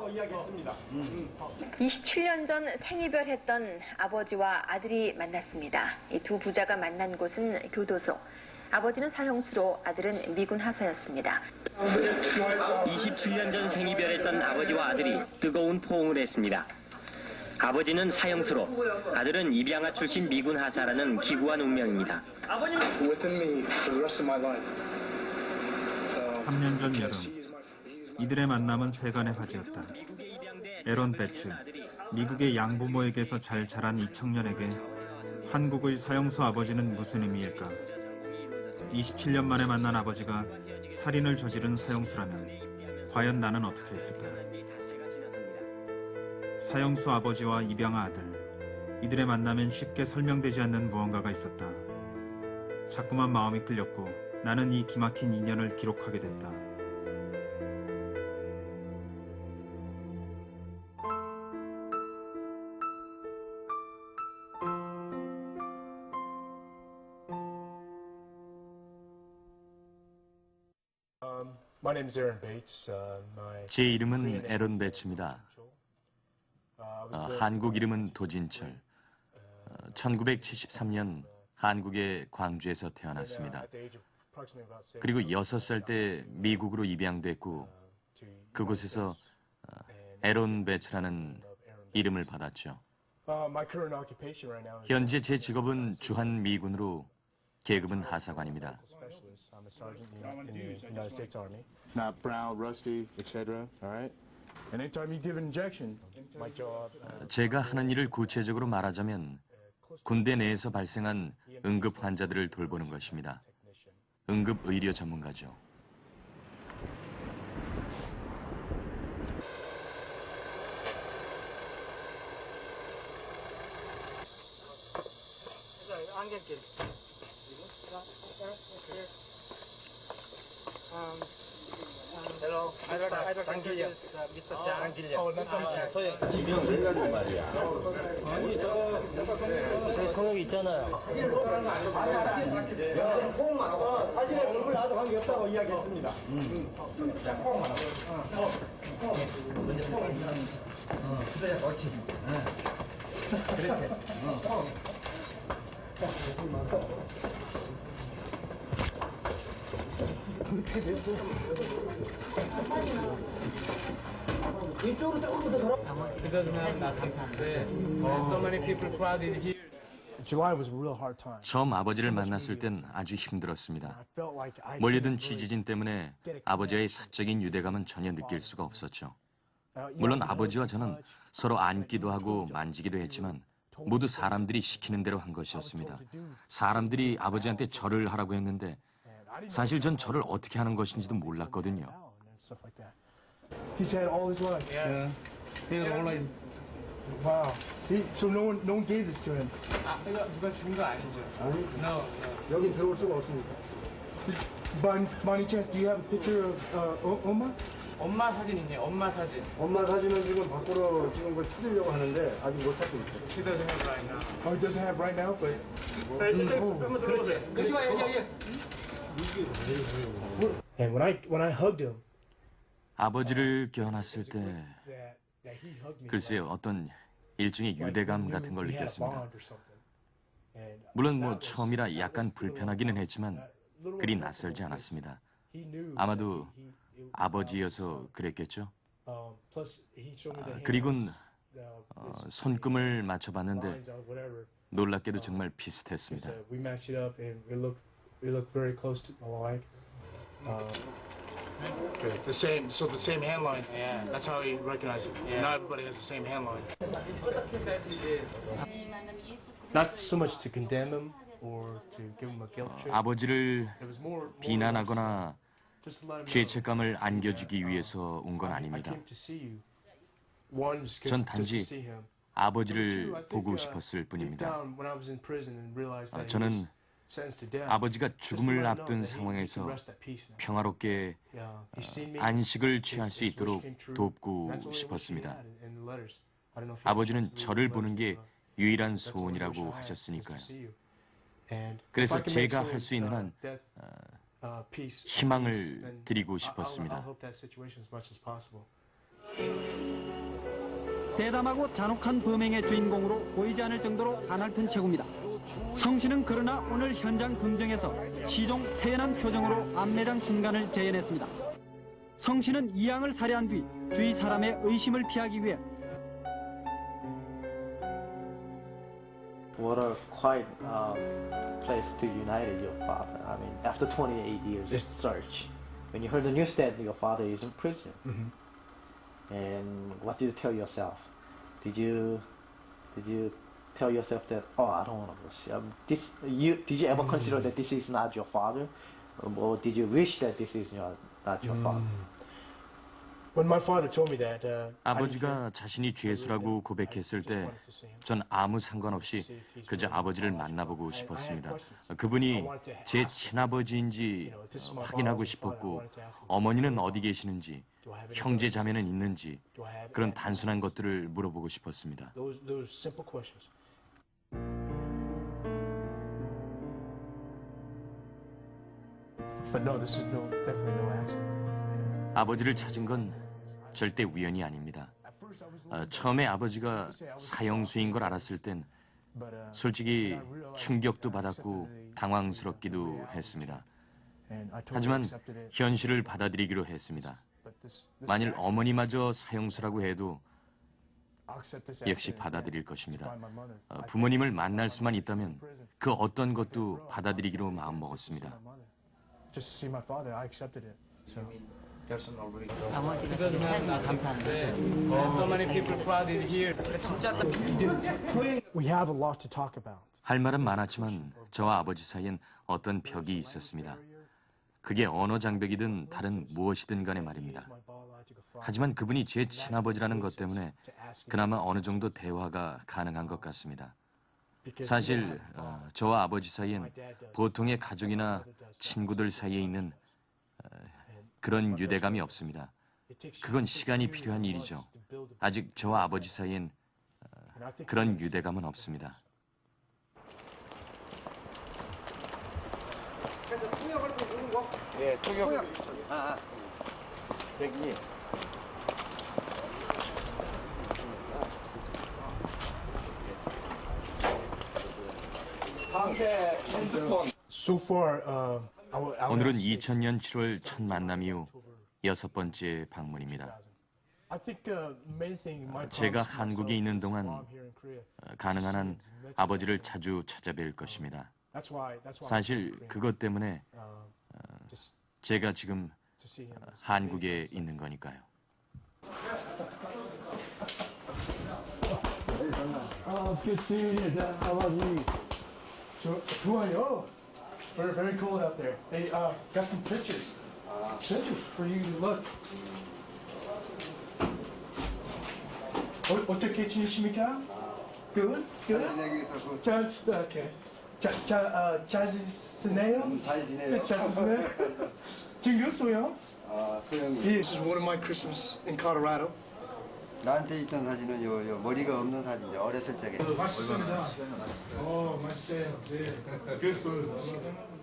있다고 이야기했습니다. 27년 전 생이별했던 아버지와 아들이 만났습니다. 이 두 부자가 만난 곳은 교도소. 아버지는 사형수로 아들은 미군 하사였습니다. 27년 전 생이별했던 아버지와 아들이 뜨거운 포옹을 했습니다. 아버지는 사형수로, 아들은 입양아 출신 미군 하사라는 기구한 운명입니다. 3년 전 여름, 이들의 만남은 세간의 화제였다. 에런 배츠, 미국의 양부모에게서 잘 자란 이 청년에게 한국의 사형수 아버지는 무슨 의미일까? 27년 만에 만난 아버지가 살인을 저지른 사형수라면 과연 나는 어떻게 했을까? 사형수 아버지와 입양아 아들, 이들의 만남엔 쉽게 설명되지 않는 무언가가 있었다. 자꾸만 마음이 끌렸고 나는 이 기막힌 인연을 기록하게 됐다. 제 이름은 에런 베츠입니다. 한국 이름은 도진철. 1973년 한국의 광주에서 태어났습니다. 그리고 6살 때 미국으로 입양됐고 그곳에서 에런 베츠라는 이름을 받았죠. 현재 제 직업은 주한 미군으로 계급은 하사관입니다. 제가 하는 일을 구체적으로 말하자면 군대 내에서 발생한 응급 환자들을 돌보는 것입니다. 응급 의료 전문가죠. 지명 내가지고 말이야. 통역 있잖아요. 사실에 얼굴 나도 관계 없다고 이야기했습니다. 그래, 그렇지. 그렇지. It doesn't have nothing to say. There's so many people crowded here. 처음 아버지를 만났을 땐 아주 힘들었습니다. 몰려든 취지진 때문에 아버지와의 사적인 유대감은 전혀 느낄 수가 없었죠. 물론 아버지와 저는 서로 안기도 하고 만지기도 했지만 모두 사람들이 시키는 대로 한 것이었습니다. 사람들이 아버지한테 절을 하라고 했는데 사실 전 절을 어떻게 하는 것인지도 몰랐거든요. He's had all his life. Yeah. He had all life. Wow. So no one gave this to him. 이거 누가 준 거 아니죠? No. 여긴 들어올 수가 없습니다. By any chance, do you have a picture of 엄마? 엄마 사진 있네. 엄마 사진. 엄마 사진은 지금 밖으로 지금 걸 찾으려고 하는데 아직 못 찾고 있어요. She doesn't have right now. Oh, it doesn't have right now, but. 한번 들어보세요. 여기 와 여기. And when I hugged him. 아버지를 껴안았을 때 글쎄요, 어떤 일종의 유대감 같은 걸 느꼈습니다. 물론 뭐 처음이라 약간 불편하기는 했지만 그리 낯설지 않았습니다. 아마도 아버지여서 그랬겠죠. 그리고는 손금을 맞춰봤는데 놀랍게도 정말 비슷했습니다. The same hand line. Yeah. That's how he recognized it. Yeah. Not everybody has the same hand line. Not so much to condemn him or to give him a guilt trip. 아버지를 It was more 비난하거나 just to let him know. 죄책감을 안겨주기 위해서 온 건 I 아닙니다. came to see you. One, just 전 to 단지 see him. 아버지를 보고 싶었을 뿐입니다. When I was in prison and realized that he 저는 was sentenced to death. 아버지가 just to 죽음을 let him know 앞둔 that he 상황에서 can rest at peace now. 평화롭게 Yeah, he's seen me. 안식을 취할 수 His wish 있도록 came true. 돕고 That's the only wish he 싶었습니다. had in the letters. I don't know if you 아버지는 actually 저를 read the 보는 게 letters, but 유일한 that's the only wish I 소원이라고 had, was to 하셨으니까요. see you. And if 그래서 I can make 제가 someone's, 할 수 있는 한 death, peace, 희망을 then 드리고 I'll 싶었습니다. help that situation as much as possible. 대담하고 잔혹한 범행의 주인공으로 보이지 않을 정도로 가날픈 최고입니다. 성 씨는 그러나 오늘 현장 금정에서 시종 태연한 표정으로 안매장 순간을 재현했습니다. 성 씨는 이 양을 살해한 뒤 주위 사람의 의심을 피하기 위해 What a quiet place to unite your father. I mean, after 28 years search, when you heard the news that your father is in prison, and what did you tell yourself? Did you tell yourself that I don't want to go see did you ever consider that this is not your father, or did you wish that this is not your father? When my father told me that, 아버지가 자신이 죄수라고 고백했을 때 전 아무 상관없이 그저 아버지를 만나보고 싶었습니다. 그분이 제 친아버지인지 확인하고 싶었고 어머니는 어디 계시는지 형제 자매는 있는지 그런 단순한 것들을 물어보고 싶었습니다. those simple questions. But no, this is definitely no accident. 아버지를 찾은 건 절대 우연이 아닙니다. 처음에 아버지가 사형수인 걸 알았을 땐 솔직히 충격도 받았고 당황스럽기도 했습니다. 하지만 현실을 받아들이기로 했습니다. 만일 어머니마저 사형수라고 해도 역시 받아들일 것입니다. 부모님을 만날 수만 있다면 그 어떤 것도 받아들이기로 마음먹었습니다. Just to see my father, I accepted it. So. So many people crowded here. 진짜 We have a lot to talk about. 할 말은 많았지만 저와 아버지 사이엔 어떤 벽이 있었습니다. 그게 언어 장벽이든 다른 무엇이든 간에 말입니다. 하지만 그분이 제 친아버지라는 것 때문에 그나마 어느 정도 대화가 가능한 것 같습니다. 사실 저와 아버지 사이엔 보통의 가족이나 친구들 사이에 있는 그런 유대감이 없습니다. 그건 시간이 필요한 일이죠. 아직 저와 아버지 사이엔 그런 유대감은 없습니다. 그래서 통역을 부르는 거? 예, 통역. 여기. So far, 오늘은 2000년 7월 첫 만남 이후 6번째 방문입니다. I think main thing my 제가 한국에 있는 동안 가능한 한 아버지를 자주 찾아뵐 것입니다. that's why 사실 그것 때문에 제가 지금 한국에 있는 거니까요. it's good seeing you, Dad. How about you? 좋아요. Very cold out there. Hey, got some pictures. Pictures for you to look. 어떻게 지내십니까? Good? Good? 잘, okay. 잘 지내요? 잘 지내요. 잘 지내요? 지금 몇 소요? 소영이. This is one of my Christmas in Colorado. 나한테 있던 사진은 요 머리가 없는 사진이죠. 어렸을 적에. 맛있습니다. 맛있어요. 네. Good food.